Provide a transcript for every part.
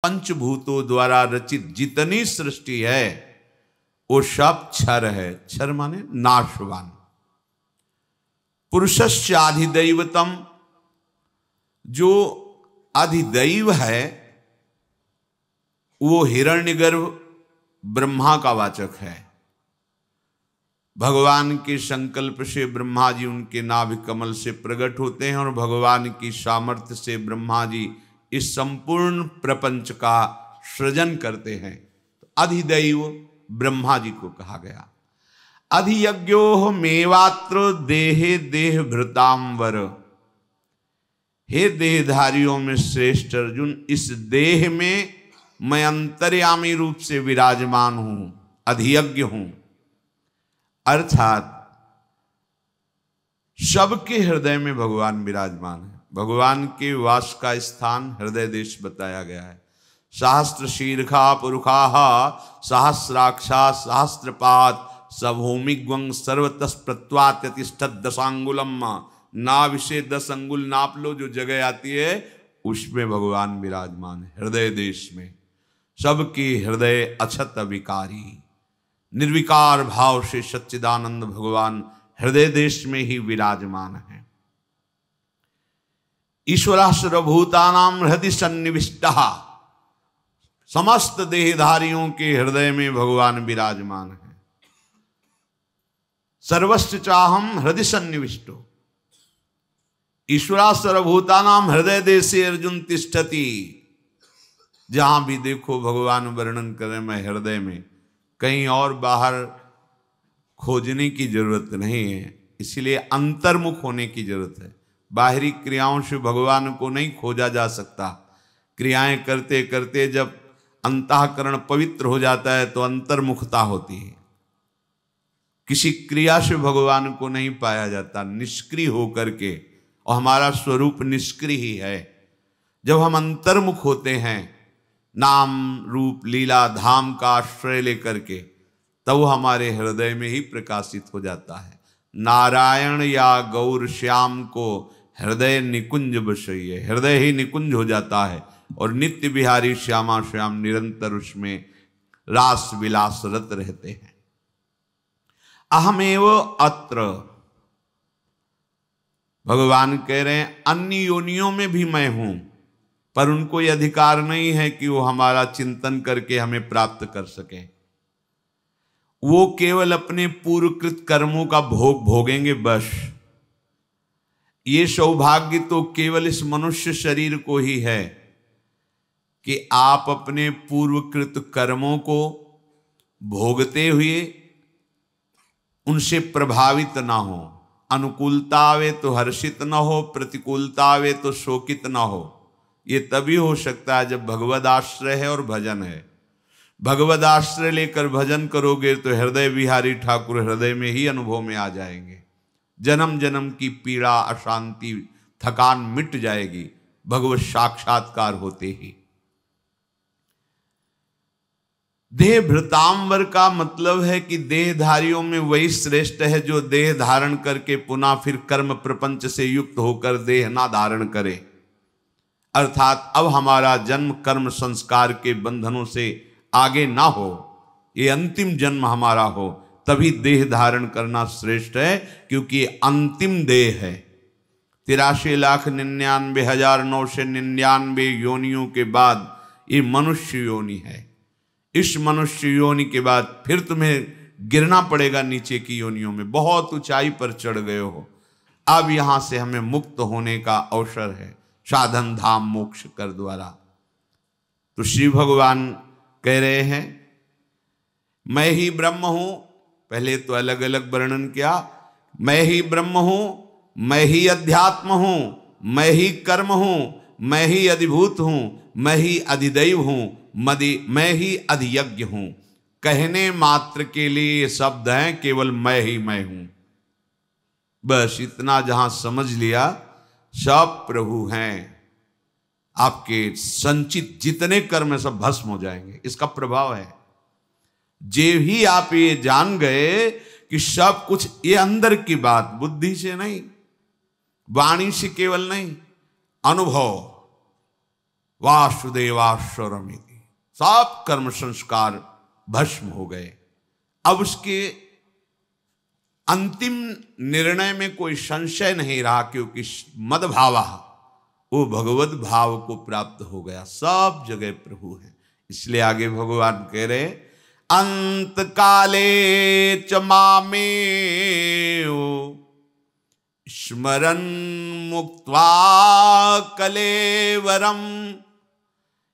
पंचभूतों द्वारा रचित जितनी सृष्टि है वो सब क्षर है। क्षर माने नाशवान। पुरुषस्य अधिदैवतम, जो अधिदैव है वो हिरण्यगर्भ ब्रह्मा का वाचक है। भगवान के संकल्प से ब्रह्मा जी उनके नाभि कमल से प्रकट होते हैं और भगवान की सामर्थ्य से ब्रह्मा जी इस संपूर्ण प्रपंच का सृजन करते हैं। तो अधिदैव ब्रह्मा जी को कहा गया। अधियज्ञो मेवात्र देहे देह भृतांबर, हे देहधारियों में श्रेष्ठ अर्जुन, इस देह में मैं अंतर्यामी रूप से विराजमान हूं, अधियज्ञ हूं। अर्थात सबके हृदय में भगवान विराजमान है। भगवान के वास का स्थान हृदय देश बताया गया है। सहस्त्र शीर्षा पुरुषाः सहस्राक्षा सहस्त्रपाद सभूमिग्वं सर्वतः प्रत्वात्यतिष्ठत् दशांगुलम। नाभि से 10 अंगुल नाप लो, जो जगह आती है उसमें भगवान विराजमान है, हृदय देश में। सबके हृदय अछत विकारी, निर्विकार भाव से सच्चिदानंद भगवान हृदय देश में ही विराजमान है। ईश्वरः सर्वभूतानां हृदि सन्निविष्टः, समस्त देहधारियों के हृदय में भगवान विराजमान है। सर्वस्य चाहम हृदय सन्निविष्टो, ईश्वरा सर्वभूतानां हृदय देशे अर्जुन तिष्ठति। जहां भी देखो भगवान वर्णन करें मैं हृदय में, कहीं और बाहर खोजने की जरूरत नहीं है। इसलिए अंतर्मुख होने की जरूरत है। बाहरी क्रियाओं से भगवान को नहीं खोजा जा सकता। क्रियाएं करते करते जब अंतःकरण पवित्र हो जाता है तो अंतर्मुखता होती है। किसी क्रिया से भगवान को नहीं पाया जाता, निष्क्रिय होकर के, और हमारा स्वरूप निष्क्रिय ही है। जब हम अंतर्मुख होते हैं नाम रूप लीला धाम का आश्रय लेकर के, तब वो हमारे हृदय में ही प्रकाशित हो जाता है। नारायण या गौर श्याम को हृदय निकुंज बसइए, हृदय ही निकुंज हो जाता है और नित्य बिहारी श्यामा श्याम निरंतर उसमें रास विलास रत रहते हैं। अहमेव अत्र, भगवान कह रहे हैं अन्य योनियों में भी मैं हूं, पर उनको यह अधिकार नहीं है कि वो हमारा चिंतन करके हमें प्राप्त कर सके। वो केवल अपने पूर्वकृत कर्मों का भोग भोगेंगे बस। ये सौभाग्य तो केवल इस मनुष्य शरीर को ही है कि आप अपने पूर्वकृत कर्मों को भोगते हुए उनसे प्रभावित ना हो। अनुकूलता आवे तो हर्षित न हो, प्रतिकूलता आवे तो शोकित न हो। ये तभी हो सकता है जब भगवद आश्रय है और भजन है। भगवद आश्रय लेकर भजन करोगे तो हृदय विहारी ठाकुर हृदय में ही अनुभव में आ जाएंगे। जन्म जन्म की पीड़ा, अशांति, थकान मिट जाएगी भगवत साक्षात्कार होते ही। देह भृतांबर का मतलब है कि देहधारियों में वही श्रेष्ठ है जो देह धारण करके पुनः फिर कर्म प्रपंच से युक्त होकर देह ना धारण करे। अर्थात अब हमारा जन्म कर्म संस्कार के बंधनों से आगे ना हो, ये अंतिम जन्म हमारा हो, तभी देह धारण करना श्रेष्ठ है, क्योंकि अंतिम देह है। 83,99,999 योनियों के बाद ये मनुष्य योनि है। इस मनुष्य योनि के बाद फिर तुम्हें गिरना पड़ेगा नीचे की योनियों में। बहुत ऊंचाई पर चढ़ गए हो, अब यहां से हमें मुक्त होने का अवसर है साधन धाम मोक्ष कर द्वारा। तो श्री भगवान कह रहे हैं मैं ही ब्रह्म हूं। पहले तो अलग अलग वर्णन किया, मैं ही ब्रह्म हूं, मैं ही अध्यात्म हूं, मैं ही कर्म हूं, मैं ही अधिभूत हूं, मैं ही अधिदैव हूं, मैं ही अधियज्ञ हूं। कहने मात्र के लिए ये शब्द हैं, केवल मैं ही मैं हूं। बस इतना जहां समझ लिया, सब प्रभु हैं। आपके संचित जितने कर्म सब भस्म हो जाएंगे, इसका प्रभाव है। जे ही आप ये जान गए कि सब कुछ ये अंदर की बात, बुद्धि से नहीं, वाणी से केवल नहीं, अनुभव, वासुदेवाश्वरमिति। सब कर्म संस्कार भस्म हो गए। अब उसके अंतिम निर्णय में कोई संशय नहीं रहा, क्योंकि मदभावा, वो भगवत भाव को प्राप्त हो गया। सब जगह प्रभु है। इसलिए आगे भगवान कह रहे, अंत काले च मामेव स्मरन् मुक्त्वा कलेवरम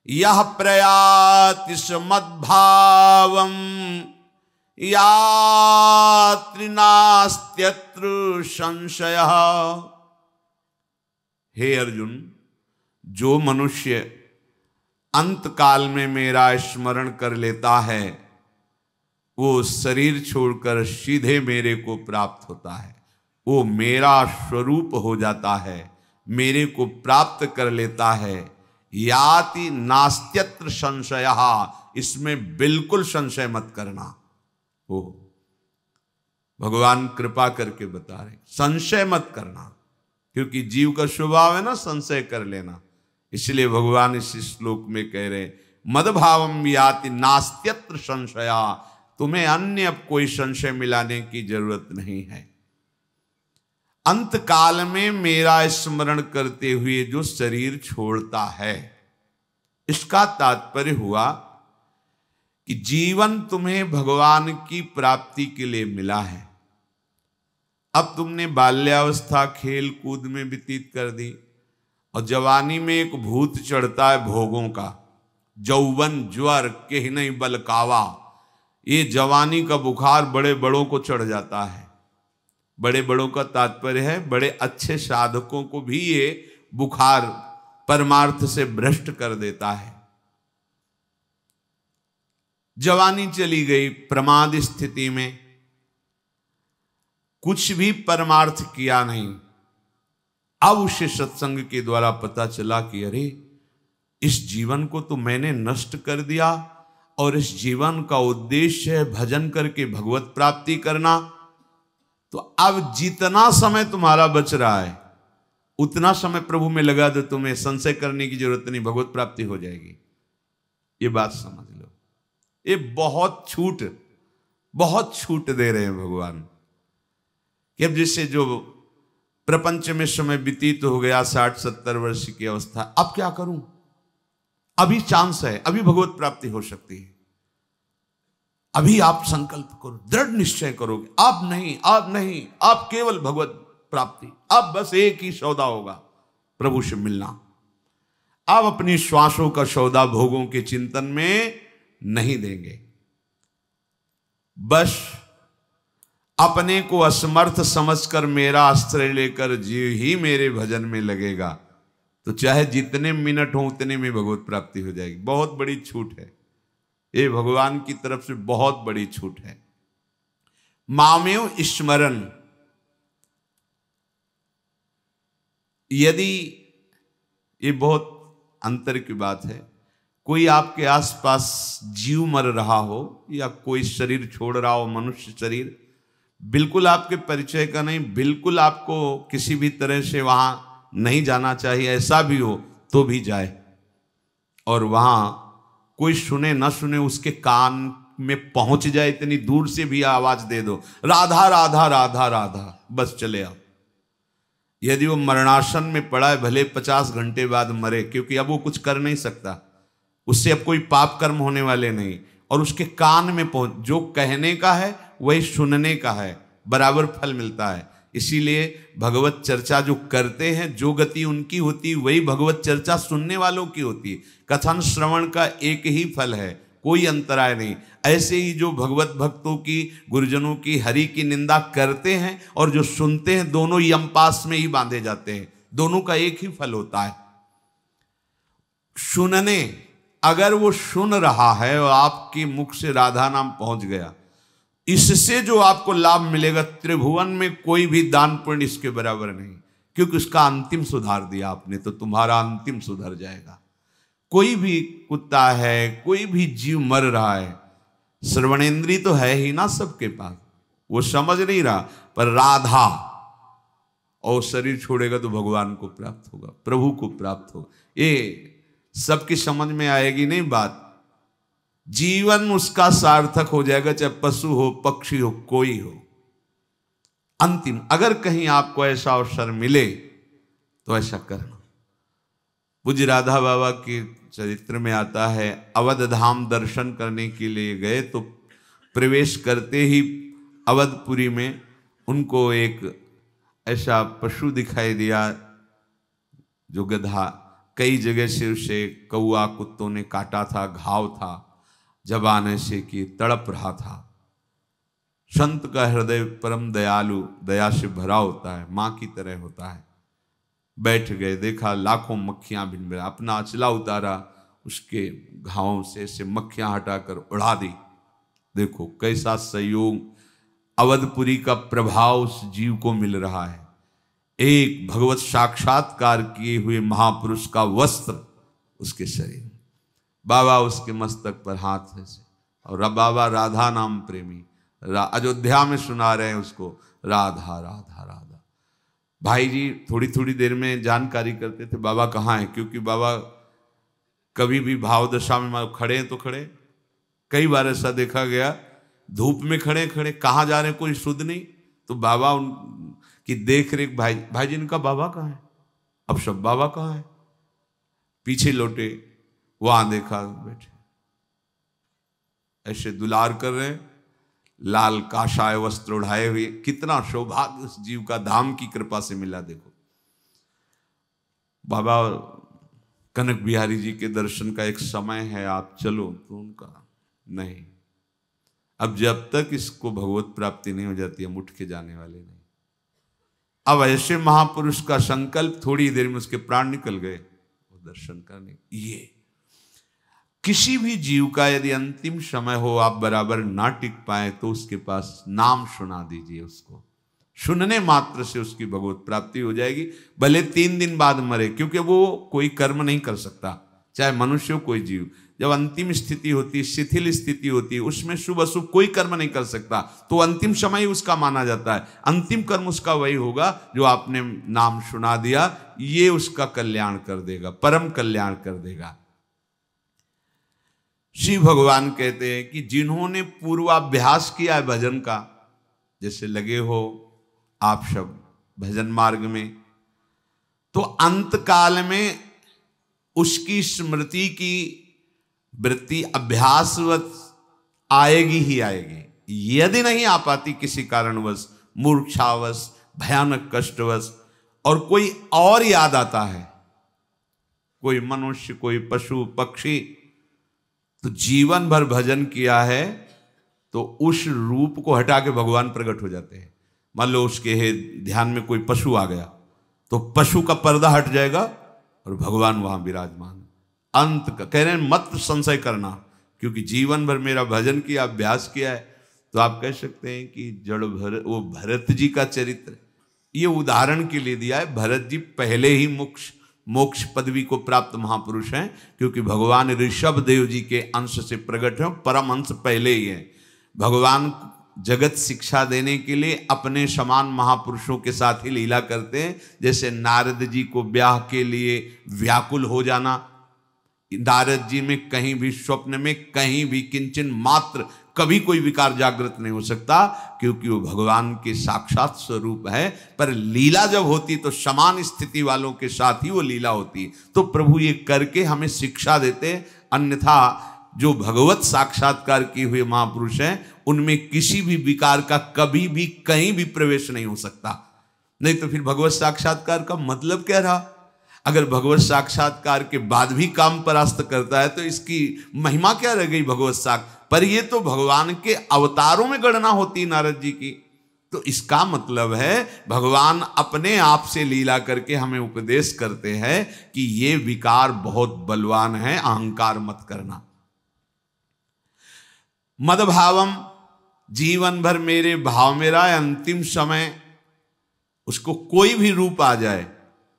यह प्रयाति मद्भावम यात्रि नास्त्यत्र संशयः। हे अर्जुन, जो मनुष्य अंत काल में मेरा स्मरण कर लेता है, वो शरीर छोड़कर सीधे मेरे को प्राप्त होता है। वो मेरा स्वरूप हो जाता है, मेरे को प्राप्त कर लेता है। याति नास्त्यत्र संशयः, इसमें बिल्कुल संशय मत करना। ओ भगवान कृपा करके बता रहे, संशय मत करना, क्योंकि जीव का स्वभाव है ना संशय कर लेना। इसलिए भगवान इस श्लोक में कह रहे, मदभावम याति नास्त्यत्र संशया, तुम्हें अन्य अब कोई संशय मिलाने की जरूरत नहीं है। अंत काल में मेरा स्मरण करते हुए जो शरीर छोड़ता है, इसका तात्पर्य हुआ कि जीवन तुम्हें भगवान की प्राप्ति के लिए मिला है। अब तुमने बाल्यावस्था खेल कूद में व्यतीत कर दी, और जवानी में एक भूत चढ़ता है भोगों का, जौवन ज्वर के नहीं बलकावा। ये जवानी का बुखार बड़े बड़ों को चढ़ जाता है। बड़े बड़ों का तात्पर्य है बड़े अच्छे साधकों को भी ये बुखार परमार्थ से भ्रष्ट कर देता है। जवानी चली गई, प्रमाद स्थिति में कुछ भी परमार्थ किया नहीं। अब उसे सत्संग के द्वारा पता चला कि अरे, इस जीवन को तो मैंने नष्ट कर दिया, और इस जीवन का उद्देश्य है भजन करके भगवत प्राप्ति करना। तो अब जितना समय तुम्हारा बच रहा है, उतना समय प्रभु में लगा दो, तुम्हें संशय करने की जरूरत नहीं, भगवत प्राप्ति हो जाएगी। ये बात समझ लो। ये बहुत छूट दे रहे हैं भगवान कि अब जैसे जो प्रपंच में समय व्यतीत हो गया 60-70 वर्ष की अवस्था, अब क्या करूं, अभी चांस है, अभी भगवत प्राप्ति हो सकती है। अभी आप संकल्प करो, दृढ़ निश्चय करोगे, अब नहीं, अब नहीं, अब केवल भगवत प्राप्ति, अब बस एक ही सौदा होगा, प्रभु से मिलना। अब अपनी श्वासों का सौदा भोगों के चिंतन में नहीं देंगे। बस अपने को असमर्थ समझकर मेरा आश्रय लेकर जीव ही मेरे भजन में लगेगा, तो चाहे जितने मिनट हो उतने में भगवत प्राप्ति हो जाएगी। बहुत बड़ी छूट है, ये भगवान की तरफ से बहुत बड़ी छूट है। मामेव स्मरण, यदि ये बहुत अंतर की बात है, कोई आपके आसपास जीव मर रहा हो या कोई शरीर छोड़ रहा हो, मनुष्य शरीर, बिल्कुल आपके परिचय का नहीं, बिल्कुल आपको किसी भी तरह से वहां नहीं जाना चाहिए, ऐसा भी हो तो भी जाए, और वहां कोई सुने ना सुने उसके कान में पहुंच जाए, इतनी दूर से भी आवाज दे दो, राधा राधा राधा राधा, बस चले आओ। यदि वो मरणासन में पड़ा है, भले 50 घंटे बाद मरे, क्योंकि अब वो कुछ कर नहीं सकता, उससे अब कोई पाप कर्म होने वाले नहीं, और उसके कान में पहुंच, जो कहने का है वही सुनने का है, बराबर फल मिलता है। इसीलिए भगवत चर्चा जो करते हैं, जो गति उनकी होती है वही भगवत चर्चा सुनने वालों की होती है। कथन श्रवण का एक ही फल है, कोई अंतराय नहीं। ऐसे ही जो भगवत भक्तों की, गुरुजनों की, हरि की निंदा करते हैं और जो सुनते हैं, दोनों यमपास में ही बांधे जाते हैं, दोनों का एक ही फल होता है। सुनने, अगर वो सुन रहा है और आपके मुख से राधा नाम पहुंच गया, इससे जो आपको लाभ मिलेगा, त्रिभुवन में कोई भी दान पुण्य इसके बराबर नहीं, क्योंकि उसका अंतिम सुधार दिया आपने, तो तुम्हारा अंतिम सुधर जाएगा। कोई भी कुत्ता है, कोई भी जीव मर रहा है, श्रवणेंद्री तो है ही ना सबके पास, वो समझ नहीं रहा, पर राधा, और शरीर छोड़ेगा तो भगवान को प्राप्त होगा, प्रभु को प्राप्त होगा। ये सबकी समझ में आएगी नहीं बात। जीवन उसका सार्थक हो जाएगा, चाहे पशु हो, पक्षी हो, कोई हो। अंतिम अगर कहीं आपको ऐसा अवसर मिले तो ऐसा करना। पूज्य राधा बाबा के चरित्र में आता है, अवध धाम दर्शन करने के लिए गए तो प्रवेश करते ही अवधपुरी में उनको एक ऐसा पशु दिखाई दिया जो गधा, कई जगह से उसे कौआ कुत्तों ने काटा था, घाव था, जबाने से कि तड़प रहा था। संत का हृदय परम दयालु, दया से भरा होता है, माँ की तरह होता है। बैठ गए, देखा लाखों मक्खियां भिन भिन, अपना अचला उतारा, उसके घावों से मक्खियां हटाकर उड़ा दी। देखो कैसा संयोग, अवधपुरी का प्रभाव उस जीव को मिल रहा है। एक भगवत साक्षात्कार किए हुए महापुरुष का वस्त्र उसके शरीर में। बाबा उसके मस्तक पर हाथ से, और बाबा राधा नाम प्रेमी, अयोध्या में सुना रहे हैं उसको, राधा राधा राधा। भाई जी थोड़ी थोड़ी देर में जानकारी करते थे बाबा कहाँ हैं, क्योंकि बाबा कभी भी भाव दशा में खड़े हैं तो खड़े। कई बार ऐसा देखा गया, धूप में खड़े खड़े कहाँ जा रहे हैं कोई शुद्ध नहीं, तो बाबा उनकी देख रेख, भाई जी इनका बाबा कहाँ है, अब सब बाबा कहाँ है। पीछे लौटे, वहां देखा बैठे ऐसे दुलार कर रहे हैं, लाल काशाय वस्त्र उड़ाए हुए। कितना सौभाग्य उस जीव का धाम की कृपा से मिला। देखो बाबा कनक बिहारी जी के दर्शन का एक समय है, आप चलो, तो उनका नहीं, अब जब तक इसको भगवत प्राप्ति नहीं हो जाती हम उठ के जाने वाले नहीं। अब ऐसे महापुरुष का संकल्प, थोड़ी देर में उसके प्राण निकल गए वो दर्शन करने। ये किसी भी जीव का यदि अंतिम समय हो, आप बराबर ना टिक पाए, तो उसके पास नाम सुना दीजिए उसको। सुनने मात्र से उसकी भगवत प्राप्ति हो जाएगी, भले 3 दिन बाद मरे, क्योंकि वो कोई कर्म नहीं कर सकता, चाहे मनुष्य हो कोई जीव। जब अंतिम स्थिति होती, शिथिल स्थिति होती, उसमें शुभ अशुभ कोई कर्म नहीं कर सकता, तो अंतिम समय ही उसका माना जाता है। अंतिम कर्म उसका वही होगा जो आपने नाम सुना दिया, ये उसका कल्याण कर देगा, परम कल्याण कर देगा। श्री भगवान कहते हैं कि जिन्होंने पूर्वाभ्यास किया है भजन का, जैसे लगे हो आप सब भजन मार्ग में, तो अंत काल में उसकी स्मृति की वृत्ति अभ्यासवत आएगी ही आएगी। यदि नहीं आ पाती किसी कारणवश, मूर्छावश, भयानक कष्टवश, और कोई और याद आता है, कोई मनुष्य, कोई पशु पक्षी, तो जीवन भर भजन किया है तो उस रूप को हटा के भगवान प्रकट हो जाते हैं। मान लो उसके ध्यान में कोई पशु आ गया, तो पशु का पर्दा हट जाएगा और भगवान वहां विराजमान। अंत का कह रहे हैं मत संशय करना, क्योंकि जीवन भर मेरा भजन किया, अभ्यास किया है। तो आप कह सकते हैं कि वो भरत जी का चरित्र ये उदाहरण के लिए दिया है। भरत जी पहले ही मोक्ष पदवी को प्राप्त महापुरुष हैं, क्योंकि भगवान ऋषभ देव जी के अंश से प्रकट हैं, परम अंश पहले ही है। भगवान जगत शिक्षा देने के लिए अपने समान महापुरुषों के साथ ही लीला करते हैं। जैसे नारद जी को ब्याह के लिए व्याकुल हो जाना, नारद जी में कहीं भी स्वप्न में कहीं भी किंचन मात्र कभी कोई विकार जागृत नहीं हो सकता, क्योंकि वो भगवान के साक्षात स्वरूप है। पर लीला जब होती तो समान स्थिति वालों के साथ ही वो लीला होती। तो प्रभु ये करके हमें शिक्षा देते, अन्यथा जो भगवत साक्षात्कार किए हुए महापुरुष हैं उनमें किसी भी विकार का कभी भी कहीं भी प्रवेश नहीं हो सकता। नहीं तो फिर भगवत साक्षात्कार का मतलब क्या रहा? अगर भगवत साक्षात्कार के बाद भी काम परास्त करता है तो इसकी महिमा क्या रह गई भगवत साक्षात्कार पर? ये तो भगवान के अवतारों में गणना होती है नारद जी की। तो इसका मतलब है भगवान अपने आप से लीला करके हमें उपदेश करते हैं कि ये विकार बहुत बलवान है, अहंकार मत करना। मदभावम, जीवन भर मेरे भाव में रहा, अंतिम समय उसको कोई भी रूप आ जाए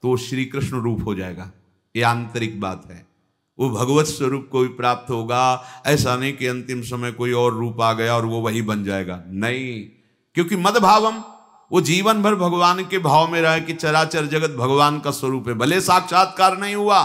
तो श्री कृष्ण रूप हो जाएगा। ये आंतरिक बात है, वो भगवत स्वरूप को भी प्राप्त होगा। ऐसा नहीं कि अंतिम समय कोई और रूप आ गया और वो वही बन जाएगा, नहीं। क्योंकि मदभावम, वो जीवन भर भगवान के भाव में रहा कि चराचर जगत भगवान का स्वरूप है। भले साक्षात्कार नहीं हुआ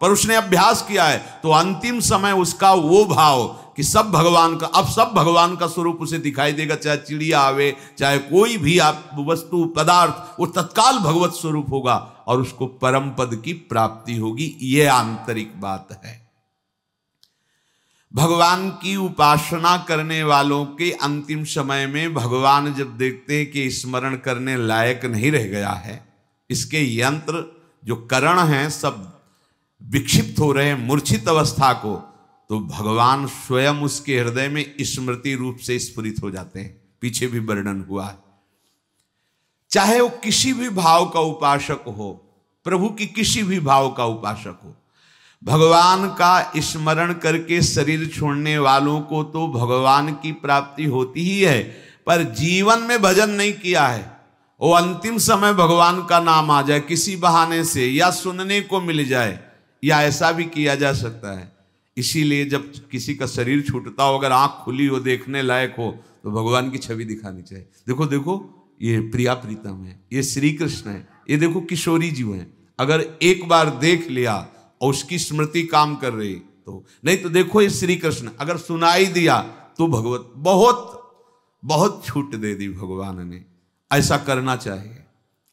पर उसने अभ्यास किया है तो अंतिम समय उसका वो भाव कि सब भगवान का, अब सब भगवान का स्वरूप उसे दिखाई देगा। चाहे चिड़िया आवे, चाहे कोई भी आप वस्तु पदार्थ, वो तत्काल भगवत स्वरूप होगा और उसको परम पद की प्राप्ति होगी। ये आंतरिक बात है। भगवान की उपासना करने वालों के अंतिम समय में भगवान जब देखते हैं कि स्मरण करने लायक नहीं रह गया है, इसके यंत्र जो करण हैं सब विक्षिप्त हो रहे हैं, मूर्छित अवस्था को, तो भगवान स्वयं उसके हृदय में स्मृति रूप से स्फुरित हो जाते हैं। पीछे भी वर्णन हुआ है। चाहे वो किसी भी भाव का उपासक हो, प्रभु की किसी भी भाव का उपासक हो, भगवान का स्मरण करके शरीर छोड़ने वालों को तो भगवान की प्राप्ति होती ही है, पर जीवन में भजन नहीं किया है, वो अंतिम समय भगवान का नाम आ जाए किसी बहाने से, या सुनने को मिल जाए, या ऐसा भी किया जा सकता है। इसीलिए जब किसी का शरीर छूटता हो, अगर आंख खुली हो, देखने लायक हो, तो भगवान की छवि दिखानी चाहिए। देखो देखो, ये प्रिया प्रीतम है, ये श्री कृष्ण है, ये देखो किशोरी जी हैं। अगर एक बार देख लिया और उसकी स्मृति काम कर रही तो, नहीं तो देखो ये श्री कृष्ण, अगर सुनाई दिया तो भगवत बहुत बहुत छूट दे दी भगवान ने। ऐसा करना चाहिए।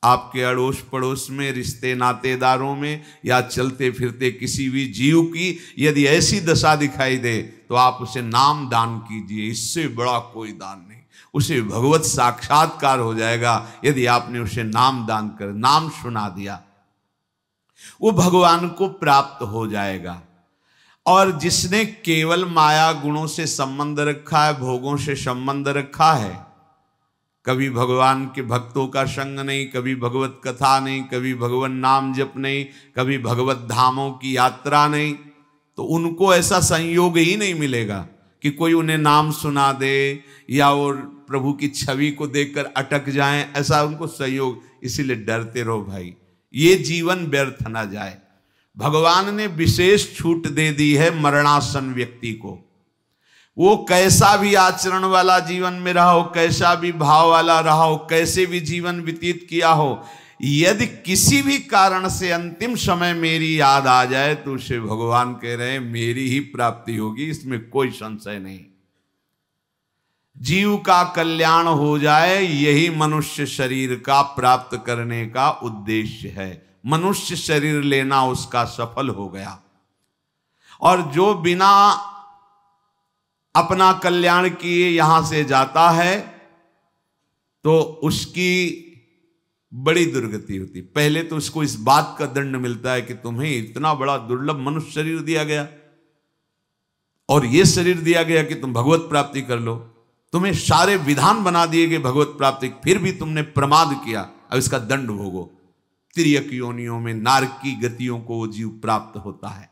आपके अड़ोस पड़ोस में, रिश्ते नातेदारों में, या चलते फिरते किसी भी जीव की यदि ऐसी दशा दिखाई दे तो आप उसे नाम दान कीजिए। इससे बड़ा कोई दान नहीं। उसे भगवत साक्षात्कार हो जाएगा यदि आपने उसे नाम दान कर, नाम सुना दिया, वो भगवान को प्राप्त हो जाएगा। और जिसने केवल माया गुणों से संबंध रखा है, भोगों से संबंध रखा है, कभी भगवान के भक्तों का संग नहीं, कभी भगवत कथा नहीं, कभी भगवान नाम जप नहीं, कभी भगवत धामों की यात्रा नहीं, तो उनको ऐसा संयोग ही नहीं मिलेगा कि कोई उन्हें नाम सुना दे या वो प्रभु की छवि को देखकर अटक जाएं। ऐसा उनको संयोग, इसीलिए डरते रहो भाई, ये जीवन व्यर्थ ना जाए। भगवान ने विशेष छूट दे दी है मरणासन व्यक्ति को। वो कैसा भी आचरण वाला जीवन में रहा हो, कैसा भी भाव वाला रहा हो, कैसे भी जीवन व्यतीत किया हो, यदि किसी भी कारण से अंतिम समय मेरी याद आ जाए तो उसे भगवान कह रहे हैं मेरी ही प्राप्ति होगी, इसमें कोई संशय नहीं। जीव का कल्याण हो जाए, यही मनुष्य शरीर का प्राप्त करने का उद्देश्य है। मनुष्य शरीर लेना उसका सफल हो गया। और जो बिना अपना कल्याण किए यहां से जाता है तो उसकी बड़ी दुर्गति होती। पहले तो उसको इस बात का दंड मिलता है कि तुम्हें इतना बड़ा दुर्लभ मनुष्य शरीर दिया गया और यह शरीर दिया गया कि तुम भगवत प्राप्ति कर लो। तुम्हें सारे विधान बना दिए गए भगवत प्राप्ति, फिर भी तुमने प्रमाद किया, अब इसका दंड भोगो। तिर्यक योनियों में नारकी गतियों को वो जीव प्राप्त होता है।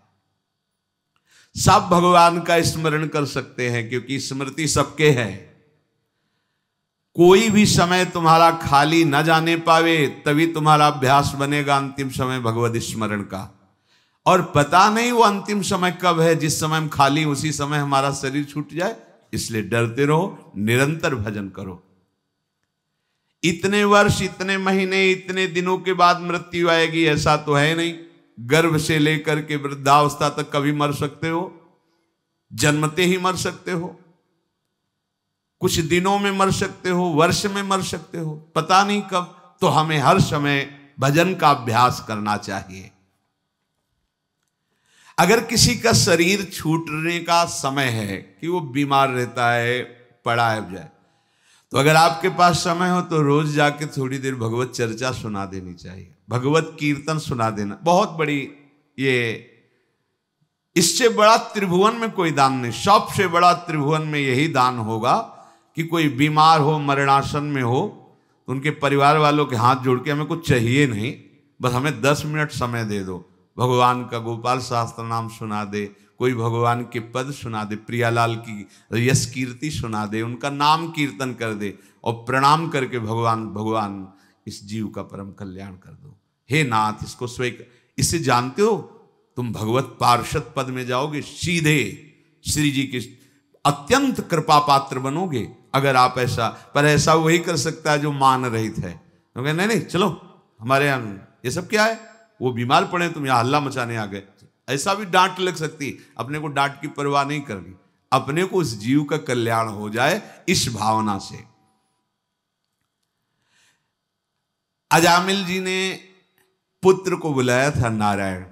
सब भगवान का स्मरण कर सकते हैं क्योंकि स्मृति सबके है। कोई भी समय तुम्हारा खाली न जाने पावे, तभी तुम्हारा अभ्यास बनेगा अंतिम समय भगवत स्मरण का। और पता नहीं वो अंतिम समय कब है, जिस समय हम खाली उसी समय हमारा शरीर छूट जाए। इसलिए डरते रहो, निरंतर भजन करो। इतने वर्ष, इतने महीने, इतने दिनों के बाद मृत्यु आएगी ऐसा तो है नहीं। गर्भ से लेकर के वृद्धावस्था तक कभी मर सकते हो, जन्मते ही मर सकते हो, कुछ दिनों में मर सकते हो, वर्ष में मर सकते हो, पता नहीं कब। तो हमें हर समय भजन का अभ्यास करना चाहिए। अगर किसी का शरीर छूटने का समय है कि वो बीमार रहता है, पड़ा है जाए, तो अगर आपके पास समय हो तो रोज जाके थोड़ी देर भगवत चर्चा सुना देनी चाहिए, भगवत कीर्तन सुना देना। बहुत बड़ी ये, इससे बड़ा त्रिभुवन में कोई दान नहीं। सबसे बड़ा त्रिभुवन में यही दान होगा कि कोई बीमार हो, मरणासन में हो, तो उनके परिवार वालों के हाथ जोड़ के हमें कुछ चाहिए नहीं, बस हमें 10 मिनट समय दे दो, भगवान का गोपाल शास्त्र नाम सुना दे, कोई भगवान के पद सुना दे, प्रियालाल की यश कीर्ति सुना दे, उनका नाम कीर्तन कर दे और प्रणाम करके भगवान इस जीव का परम कल्याण कर दो। हे नाथ, इसको स्वीकार। इससे जानते हो तुम भगवत पार्षद पद में जाओगे, सीधे श्री जी के अत्यंत कृपा पात्र बनोगे अगर आप ऐसा। पर ऐसा वही कर सकता है जो मान रहित है। तो नहीं नहीं, चलो हमारे यहाँ ये सब क्या है, वो बीमार पड़े, तुम यहाँ हल्ला मचाने आ गए, ऐसा भी डांट लग सकती, अपने को डांट की परवाह नहीं करनी, अपने को उस जीव का कल्याण हो जाए इस भावना से। अजामिल जी ने पुत्र को बुलाया था नारायण,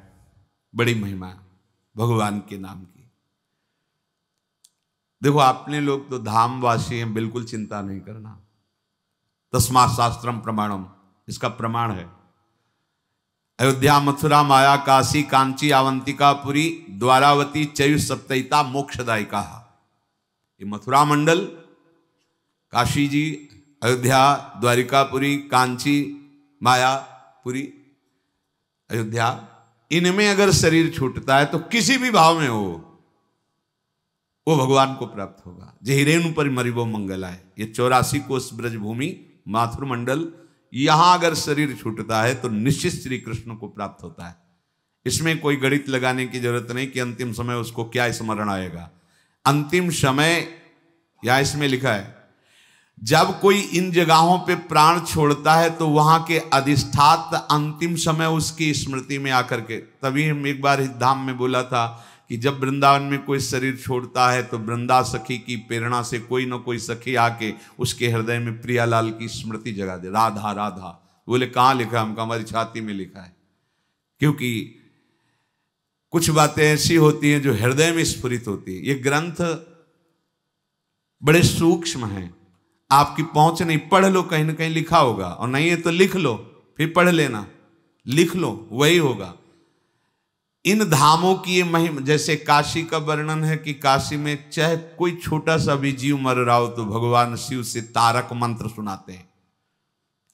बड़ी महिमा भगवान के नाम की। देखो आपने लोग तो धामवासी हैं, बिल्कुल चिंता नहीं करना। तस्मात् शास्त्रम प्रमाणम, इसका प्रमाण है। अयोध्या, मथुरा, माया, काशी, कांची, अवंतिका, पुरी, द्वारावती, चयु सप्तयिता, मोक्षदायिका। ये मथुरा मंडल, काशी जी, अयोध्या, द्वारिकापुरी, कांची, माया, पुरी, अयोध्या, इनमें अगर शरीर छूटता है तो किसी भी भाव में हो वो भगवान को प्राप्त होगा। जहिरेनु पर मरिबो मंगलाय, ये 84 कोस ब्रजभूमि माथुर मंडल, यहां अगर शरीर छूटता है तो निश्चित श्री कृष्ण को प्राप्त होता है। इसमें कोई गणित लगाने की जरूरत नहीं कि अंतिम समय उसको क्या स्मरण आएगा। अंतिम समय, या इसमें लिखा है जब कोई इन जगहों पे प्राण छोड़ता है तो वहां के अधिष्ठात अंतिम समय उसकी स्मृति में आकर के, तभी हम एक बार इस धाम में बोला था कि जब वृंदावन में कोई शरीर छोड़ता है तो वृंदा सखी की प्रेरणा से कोई ना कोई सखी आके उसके हृदय में प्रियालाल की स्मृति जगा दे, राधा राधा। बोले कहाँ लिखा? हमको हमारी छाती में लिखा है। क्योंकि कुछ बातें ऐसी होती हैं जो हृदय में स्फुरित होती है। ये ग्रंथ बड़े सूक्ष्म हैं, आपकी पहुंच नहीं। पढ़ लो, कहीं ना कहीं लिखा होगा, और नहीं है तो लिख लो, फिर पढ़ लेना, लिख लो, वही होगा। इन धामों की ये महिमा, जैसे काशी का वर्णन है कि काशी में चाहे कोई छोटा सा भी जीव मर रहा हो तो भगवान शिव से तारक मंत्र सुनाते हैं।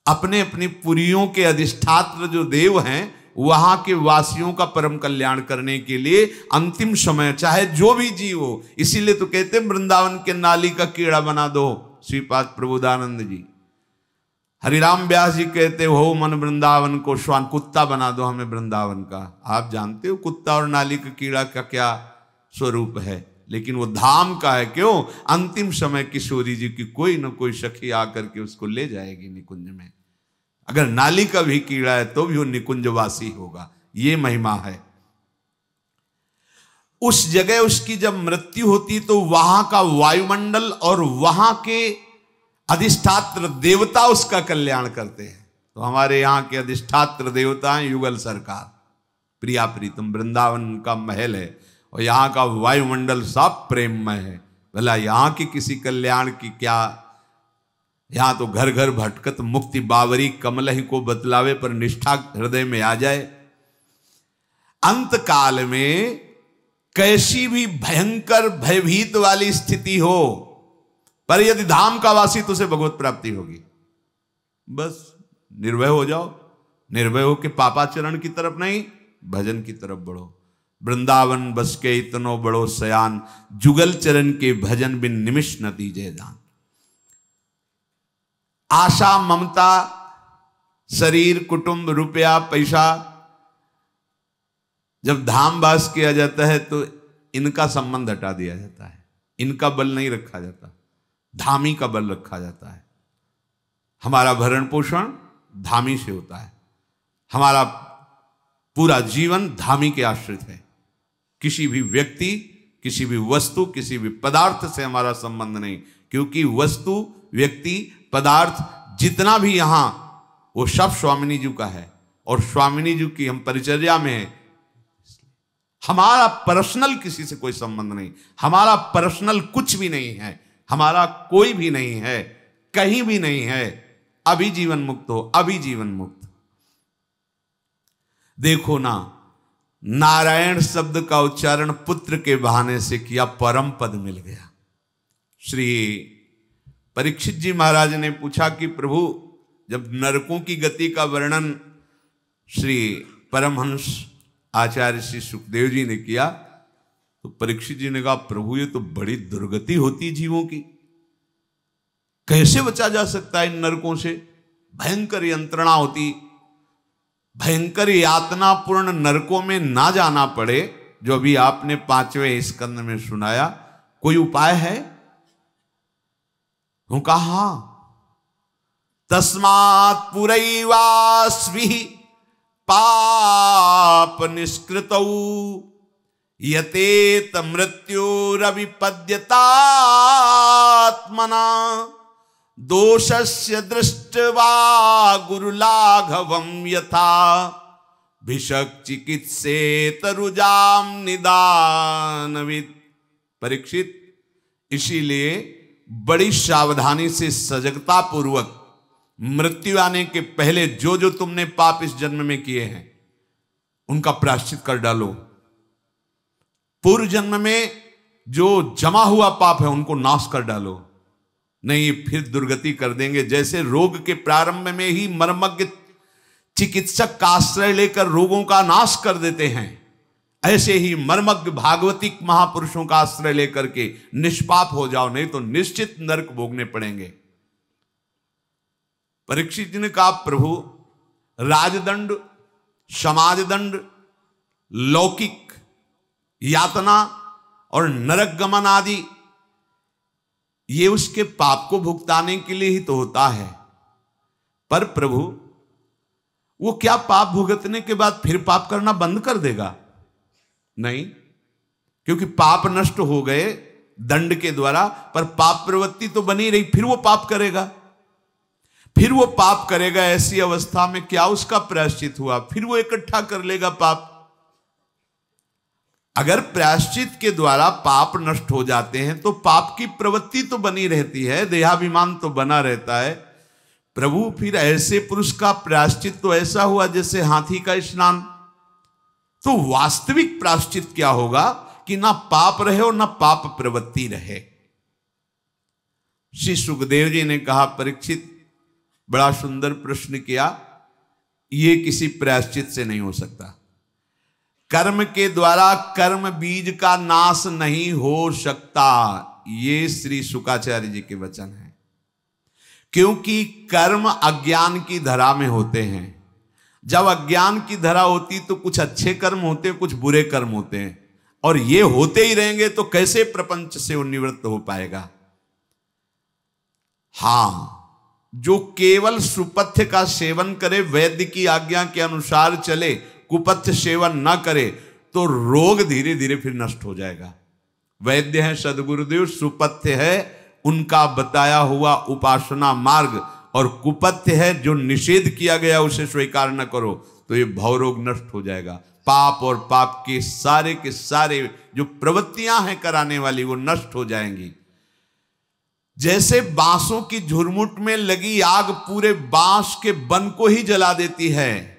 अपने अपनी पुरियों के अधिष्ठात्र जो देव हैं वहां के वासियों का परम कल्याण करने के लिए अंतिम समय चाहे जो भी जीव हो, इसीलिए तो कहते हैं वृंदावन के नाली का कीड़ा बना दो, श्रीपाद प्रबोधानंद जी। हरिराम व्यास जी कहते हो मन वृंदावन को श्वान, कुत्ता बना दो हमें वृंदावन का। आप जानते हो कुत्ता और नाली का कीड़ा का क्या स्वरूप है, लेकिन वो धाम का है। क्यों? अंतिम समय किशोरी जी की कोई न कोई सखी आकर के उसको ले जाएगी निकुंज में। अगर नाली का भी कीड़ा है तो भी वो निकुंजवासी होगा। ये महिमा है। उस जगह उसकी जब मृत्यु होती तो वहां का वायुमंडल और वहां के अधिष्ठात्र देवता उसका कल्याण करते हैं। तो हमारे यहाँ के अधिष्ठात्र देवता हैं युगल सरकार, प्रिया प्रीतम, वृंदावन का महल है और यहाँ का वायुमंडल सब प्रेममय है। भला यहाँ की किसी कल्याण की क्या? यहाँ तो घर घर भटकत मुक्ति बावरी, कमल ही को बतलावे पर निष्ठा हृदय में आ जाए। अंत काल में कैसी भी भयंकर भयभीत वाली स्थिति हो, पर यदि धाम का वासी तो उसे भगवत प्राप्ति होगी। बस निर्भय हो जाओ, निर्भय हो के पापाचरण की तरफ नहीं, भजन की तरफ बढ़ो। वृंदावन बस के इतनो बड़ो सयान, जुगल चरण के भजन बिन निमिष न दीजे जान। आशा ममता, शरीर, कुटुंब, रुपया, पैसा, जब धाम वास किया जाता है तो इनका संबंध हटा दिया जाता है। इनका बल नहीं रखा जाता, धामी का बल रखा जाता है। हमारा भरण पोषण धामी से होता है, हमारा पूरा जीवन धामी के आश्रित है। किसी भी व्यक्ति, किसी भी वस्तु, किसी भी पदार्थ से हमारा संबंध नहीं, क्योंकि वस्तु, व्यक्ति, पदार्थ जितना भी यहां वो सब स्वामिनी जी का है और स्वामिनी जी की हम परिचर्या में है। हमारा पर्सनल किसी से कोई संबंध नहीं, हमारा पर्सनल कुछ भी नहीं है, हमारा कोई भी नहीं है, कहीं भी नहीं है। अभी जीवन मुक्त हो, अभी जीवन मुक्त। देखो ना, नारायण शब्द का उच्चारण पुत्र के बहाने से किया, परम पद मिल गया। श्री परीक्षित जी महाराज ने पूछा कि प्रभु, जब नरकों की गति का वर्णन श्री परमहंस आचार्य श्री सुखदेव जी ने किया तो परीक्षित जी ने कहा, प्रभु ये तो बड़ी दुर्गति होती जीवों की, कैसे बचा जा सकता है इन नरकों से? भयंकर यंत्रणा होती, भयंकर यातनापूर्ण नरकों में ना जाना पड़े, जो अभी आपने 5वें स्कंद में सुनाया। कोई उपाय है? वो कहा तस्मात् पुरैवास्मिः पाप निष्कृतौ यतेत मृत्युरविपद्यतात्मना दोषस्य दृष्ट्वा गुरुलाघवं यथा भिषक चिकित्सेत रुजाम निदानविद। परीक्षित, इसीलिए बड़ी सावधानी से सजगता पूर्वक मृत्यु आने के पहले जो जो तुमने पाप इस जन्म में किए हैं उनका प्रायश्चित कर डालो। पूर्व जन्म में जो जमा हुआ पाप है उनको नाश कर डालो, नहीं फिर दुर्गति कर देंगे। जैसे रोग के प्रारंभ में ही मर्मज्ञ चिकित्सक का आश्रय लेकर रोगों का नाश कर देते हैं, ऐसे ही मर्मज्ञ भागवतिक महापुरुषों का आश्रय लेकर के निष्पाप हो जाओ, नहीं तो निश्चित नरक भोगने पड़ेंगे। परीक्षित जी ने कहा, प्रभु राजदंड, समाजदंड, लौकिक यातना और नरक गमन आदि ये उसके पाप को भुगताने के लिए ही तो होता है। पर प्रभु वो क्या पाप भुगतने के बाद फिर पाप करना बंद कर देगा? नहीं, क्योंकि पाप नष्ट हो गए दंड के द्वारा, पर पाप प्रवृत्ति तो बनी रही, फिर वो पाप करेगा, फिर वो पाप करेगा। ऐसी अवस्था में क्या उसका प्रायश्चित हुआ? फिर वो इकट्ठा कर लेगा पाप। अगर प्रायश्चित के द्वारा पाप नष्ट हो जाते हैं तो पाप की प्रवृत्ति तो बनी रहती है, देहाभिमान तो बना रहता है। प्रभु फिर ऐसे पुरुष का प्रायश्चित तो ऐसा हुआ जैसे हाथी का स्नान। तो वास्तविक प्रायश्चित क्या होगा कि ना पाप रहे और ना पाप प्रवृत्ति रहे। श्री सुखदेव जी ने कहा, परीक्षित बड़ा सुंदर प्रश्न किया, ये किसी प्रायश्चित से नहीं हो सकता। कर्म के द्वारा कर्म बीज का नाश नहीं हो सकता, ये श्री शुकाचार्य जी के वचन है। क्योंकि कर्म अज्ञान की धरा में होते हैं। जब अज्ञान की धरा होती तो कुछ अच्छे कर्म होते हैं, कुछ बुरे कर्म होते हैं, और ये होते ही रहेंगे तो कैसे प्रपंच से वो निवृत्त हो पाएगा? हां, जो केवल सुपथ्य का सेवन करे, वैद्य की आज्ञा के अनुसार चले, कुपथ्य सेवन न करे, तो रोग धीरे धीरे फिर नष्ट हो जाएगा। वैद्य है सदगुरुदेव, सुपथ्य है उनका बताया हुआ उपासना मार्ग, और कुपथ्य है जो निषेध किया गया उसे स्वीकार न करो, तो ये भवरोग नष्ट हो जाएगा। पाप और पाप के सारे जो प्रवृत्तियां हैं कराने वाली, वो नष्ट हो जाएंगी। जैसे बांसों की झुरमुट में लगी आग पूरे बांस के वन को ही जला देती है,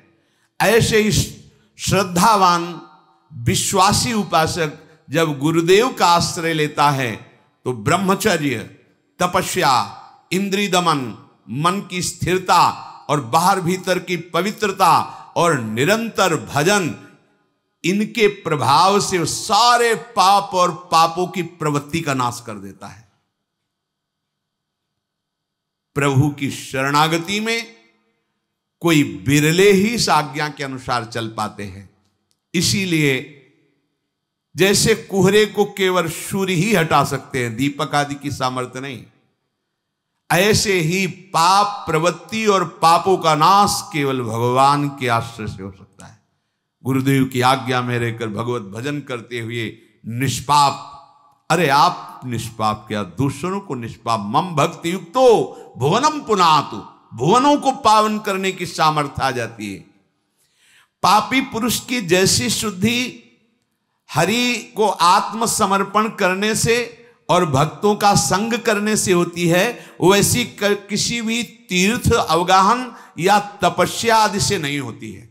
ऐसे ही श्रद्धावान विश्वासी उपासक जब गुरुदेव का आश्रय लेता है तो ब्रह्मचर्य, तपस्या, इंद्रिय दमन, मन की स्थिरता और बाहर भीतर की पवित्रता और निरंतर भजन, इनके प्रभाव से सारे पाप और पापों की प्रवृत्ति का नाश कर देता है। प्रभु की शरणागति में कोई बिरले ही इस आज्ञा के अनुसार चल पाते हैं। इसीलिए जैसे कोहरे को केवल सूर्य ही हटा सकते हैं, दीपक आदि की सामर्थ्य नहीं, ऐसे ही पाप प्रवृत्ति और पापों का नाश केवल भगवान के आश्रय से हो सकता है। गुरुदेव की आज्ञा में रहकर भगवत भजन करते हुए निष्पाप, अरे आप निष्पाप क्या, दूसरों को निष्पाप, मम भक्ति युक्तो भुवनम पुनातु, भुवनों को पावन करने की सामर्थ्य आ जाती है। पापी पुरुष की जैसी शुद्धि हरि को आत्मसमर्पण करने से और भक्तों का संग करने से होती है, वैसी किसी भी तीर्थ, अवगाहन या तपस्या आदि से नहीं होती है।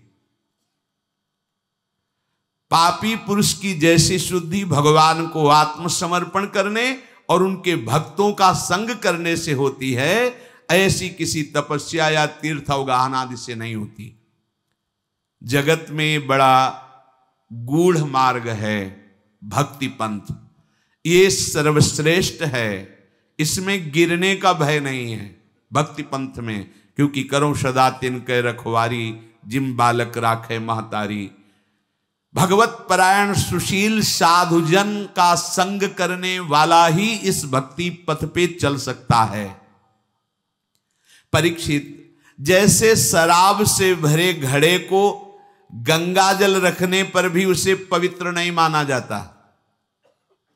पापी पुरुष की जैसी शुद्धि भगवान को आत्मसमर्पण करने और उनके भक्तों का संग करने से होती है, ऐसी किसी तपस्या या तीर्थ अवगाहन आदि से नहीं होती। जगत में बड़ा गूढ़ मार्ग है भक्ति पंथ, ये सर्वश्रेष्ठ है, इसमें गिरने का भय नहीं है भक्ति पंथ में, क्योंकि करो सदा तिनके रखवारी, जिम बालक राखे महतारी। भगवत परायण सुशील साधुजन का संग करने वाला ही इस भक्ति पथ पे चल सकता है। परीक्षित, जैसे शराब से भरे घड़े को गंगा जल रखने पर भी उसे पवित्र नहीं माना जाता।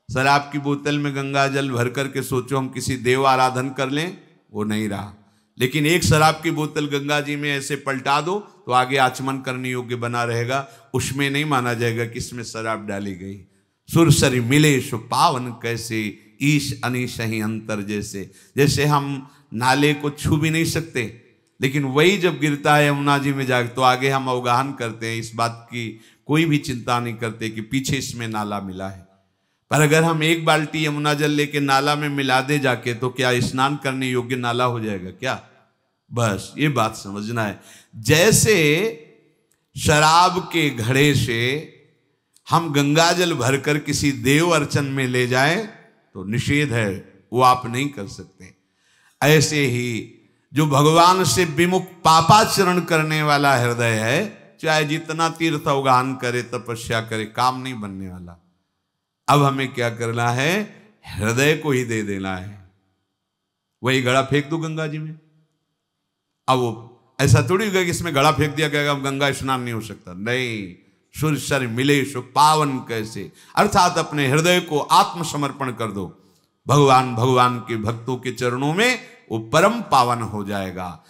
शराब की बोतल में गंगा जल भर करके सोचो हम किसी देव आराधन कर लें, वो नहीं रहा। लेकिन एक शराब की बोतल गंगा जी में ऐसे पलटा दो तो आगे आचमन करने योग्य बना रहेगा, उसमें नहीं माना जाएगा कि इसमें शराब डाली गई। सुरसरी मिले सो पावन कैसे, ईश अनीश ही अंतर जैसे। जैसे हम नाले को छू भी नहीं सकते, लेकिन वही जब गिरता है यमुना जी में जाकर तो आगे हम अवगाहन करते हैं, इस बात की कोई भी चिंता नहीं करते कि पीछे इसमें नाला मिला है। पर अगर हम एक बाल्टी यमुना जल लेके नाला में मिला दे जाके तो क्या स्नान करने योग्य नाला हो जाएगा क्या? बस ये बात समझना है। जैसे शराब के घड़े से हम गंगा जल भरकर किसी देव अर्चन में ले जाएं तो निषेध है, वो आप नहीं कर सकते। ऐसे ही जो भगवान से विमुख पापाचरण करने वाला हृदय है, चाहे जितना तीर्थ अवगाहन करे, तपस्या करे, काम नहीं बनने वाला। अब हमें क्या करना है? हृदय को ही दे देना है। वही घड़ा फेंक दो गंगा जी में। अब वो ऐसा थोड़ी होगा कि इसमें घड़ा फेंक दिया गया अब गंगा स्नान नहीं हो सकता। नहीं, सूर्य सर मिले सो पावन कैसे, अर्थात अपने हृदय को आत्मसमर्पण कर दो भगवान के भक्तों के चरणों में, वो परम पावन हो जाएगा।